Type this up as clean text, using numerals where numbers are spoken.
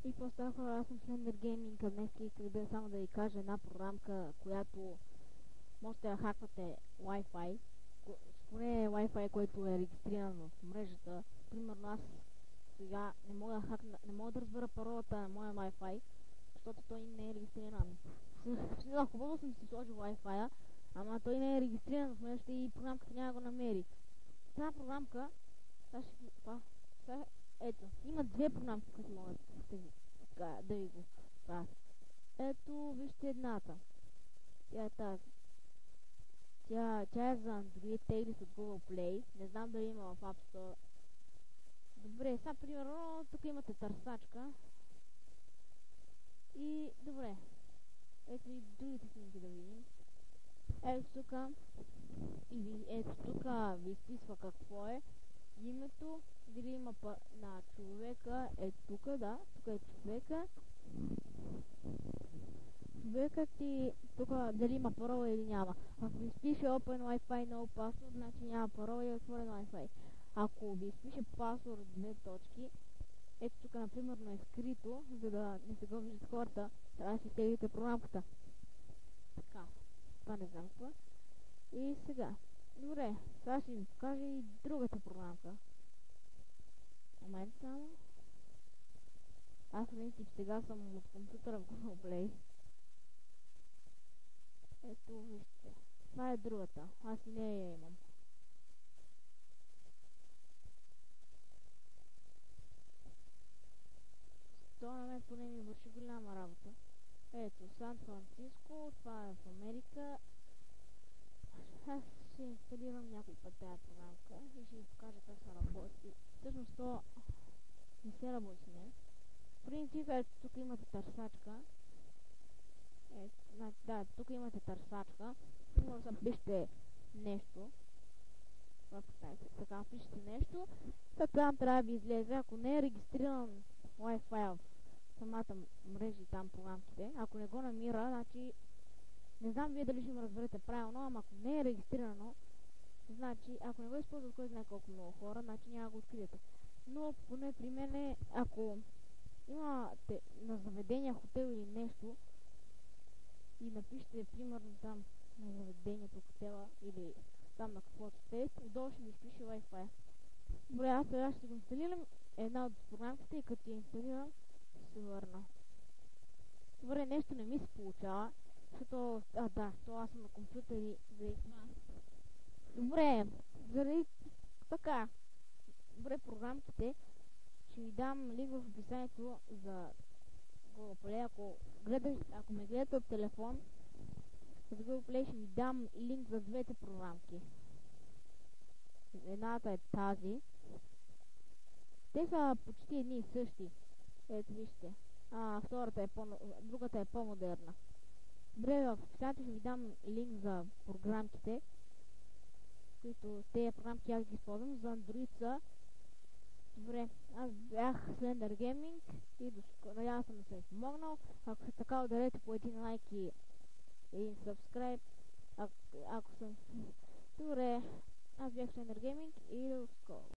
И по-стара хора, аз съм Slender Gaming, днес исках само да ви кажа една програмка, която можете да хаквате Wi-Fi. Поне Wi-Fi, който е регистриран в мрежата. Примерно аз сега не мога да разбера паролата на моя Wi-Fi, защото той не е регистриран. Хубаво съм си сложил Wi-Fi, ама той не е регистриран в мрежата и програмката няма да го намери. Тази програмка, ето, има две програмки, които могат да ви го правят. Ето, вижте едната. Тя е тази. Тя е за Android, Tails от Google Play. Не знам дали има в App Store. Добре, сега примерно тук имате търсачка. И добре. Ето и другите снимки да видим. Ето тук ви изписва какво е. Името, дали има на човека е тук, да, тук е човека. Човекът и тук дали има парола или няма. Ако ви изпише Open Wi-Fi No Password, значи няма парола и е отворен Wi-Fi. Ако ви изпише password две точки, ето тук например е скрито, за да не се го виждат хората, трябва да си изтеглите програмката. Така, това не знам какво. И сега. Добре, сега ще ви покажа и другата програмка. Момент само. Аз в принцип сега съм от компютъра в Google Play. Ето вижте. Това е другата. Аз и не я имам. Това на мен поне ми върши голяма работа. Ето, Сан Франциско, това е в Америка. Аз ще инсталирам някой път тази програмка и ще ви покажа как се работи. Всъщност то не се работи с нея. В принцип, ето тук имате търсачка. Да, тук имате търсачка. Примерно да пишете нещо. Така, пишете нещо. След това трябва да ви излезе. Ако не е регистриран Wi-Fi в самата мрежа и там програмките, ако не го намира, значи не знам вие дали ще ме разберете правилно, ама ако не е регистрирано, значи ако не го използват кой знае колко много хора, значи няма да го откриете. Но поне при мен, ако имате на заведение, хотел или нещо и напишете примерно там на заведението, хотела или там на каквото сте, отдолу ще ви изпише Wi-Fi. Добре, аз сега ще го инсталирам една от програмките и като я инсталирам ще се върна. Добре, нещо не ми се получава, защото аз съм на компютър и заради това. Добре, заради така. Добре, програмките ще ви дам линк в описанието за Google Play. Ако ме гледате от телефон, за Google Play ще ви дам линк за двете програмки. Едната е тази. Те са почти едни и същи. Ето вижте. Другата е по-модерна. Добре, в описанието ще ви дам линк за програмките, които тези програмки аз ги използвам. За Android са. Добре, аз бях Slender Gaming и надявам съм да съм ви помогнал. Ако сте така, ударете по един лайк и един subscribe. Ако съм... Добре, аз бях Slender Gaming и до скоро.